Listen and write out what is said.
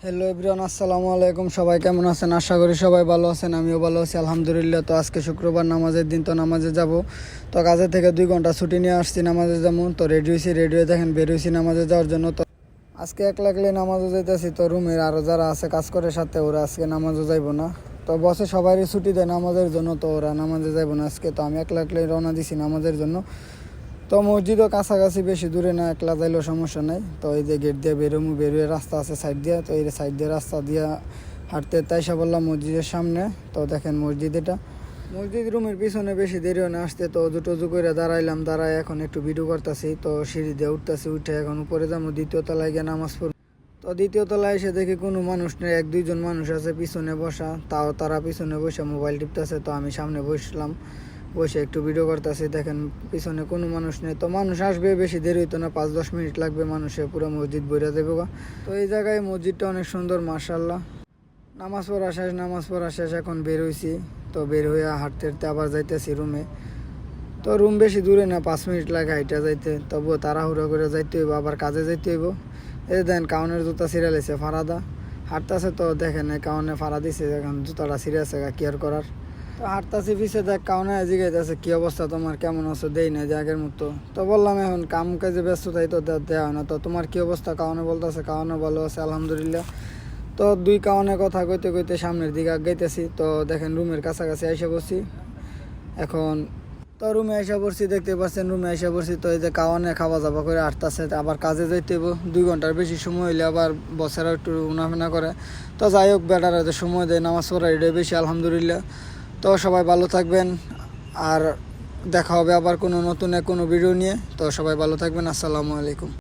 Hello everyone, আসসালামু আলাইকুম। সবাই কেমন আছেন? আশা করি সবাই ভালো আছেন, আমিও ভালো আছি আলহামদুলিল্লাহ। তো আজকে শুক্রবার, নামাজের দিন, তো নামাজে যাব। তো কাজে থেকে 2 ঘন্টা ছুটি নিয়ে আসছি নামাজে যেমন। তো রেডি হয়েছি, রেডি হয়ে দেখেন বের হয়েছি নামাজে যাওয়ার জন্য। তো আজকে একলা একলাই নামাজও যাইতেছি। তো রুমের আরও যারা আছে কাজ করে সাথে, ওরা আজকে নামাজও যাইব না। তো বসে সবারই ছুটি দেয় নামাজের জন্য, তো ওরা নামাজে যাইব না আজকে। তো আমি একলা একলাই রওনা দিছি নামাজের জন্য। তো মসজিদও কাছাকাছি, বেশি দূরে না, একলা যাইলেও সমস্যা নাই। তো এই যে গেট দিয়ে বেরোয় রাস্তা আছে সাইড দিয়ে, তো এই সাইড দিয়ে রাস্তা দিয়ে হাঁটতে তাইসা বললাম মসজিদের সামনে। তো দেখেন মসজিদ এটা। মসজিদ রুমের পিছনে বেশি দেরিও না আসতে। তো অজু টজু করে দাঁড়াইলাম, দাঁড়ায় এখন একটু ভিডিও করতেছি। তো সিঁড়ি দিয়ে উঠতেছি, উঠে এখন উপরে যাবো দ্বিতীয় তলায় গিয়ে নামাজ পড়ব। তো দ্বিতীয় তলায় এসে দেখি কোনো মানুষ নেই, 1-2 জন মানুষ আছে পিছনে বসা। তাও তারা পিছনে বসে মোবাইল টিপতেছে। তো আমি সামনে বসলাম, বসে একটু ভিডিও করতেছি। দেখেন পিছনে কোনো মানুষ নেই। তো মানুষ আসবে, বেশি দেরি হইতো না, 5-10 মিনিট লাগবে, মানুষে পুরো মসজিদ বইরা দেবো। তো এই জায়গায় মসজিদটা অনেক সুন্দর মাশাআল্লাহ। নামাজ পড়া শেষ এখন বের হইছি। তো বের হইয়া হাঁটতে হাঁটতে আবার যাইতেছি রুমে। তো রুম বেশি দূরে না, 5 মিনিট লাগে হাইটা যাইতে। তবুও তাড়াহুড়ো করে যাইতে হইব, আবার কাজে যাইতে হইব। এই দেখেন কাউনের জুতা ছিঁড়ে লেছে ফারাদা, হাঁটতেছে। তো দেখেন কাউনে ফাড়া দিছে, এখন জুতাটা ছিঁড়ে আছে, কেয়ার করার। তো হাঁটতাছি, পিছিয়ে দেখ কাউনে জিগাইতেছে কি অবস্থা তোমার, কেমন আছো, দেই না যে আগের মতো। তো বললাম এখন কাম কাজে ব্যস্ত তাই তো দেওয়া হয় না। তো তোমার কি অবস্থা, কাউনে বলতেছে কাউনে ভালো আছে আলহামদুলিল্লাহ। তো 2 কাউনে কথা কইতে কইতে সামনের দিকে আগাইতেছি। তো দেখেন রুমের কাছাকাছি আইসা বসছি এখন। তো রুমে আইসা পড়ছি, দেখতে পাচ্ছেন রুমে আইসা পড়ছি। তো এই যে কাওয়ানে খাওয়া যাওয়া করে আটতাছে, আবার কাজে যাইতে হইব। 2 ঘন্টার বেশি সময় হইলে আবার বসেরা একটু উনাফেনা করে। তো যাই হোক, বেটারা যে সময় দেয় নামাজ পড়া, এটাই বেশি আলহামদুলিল্লাহ। তো সবাই ভালো থাকবেন, আর দেখা হবে আবার কোনো নতুন কোনো ভিডিও নিয়ে। তো সবাই ভালো থাকবেন, আসসালামু আলাইকুম।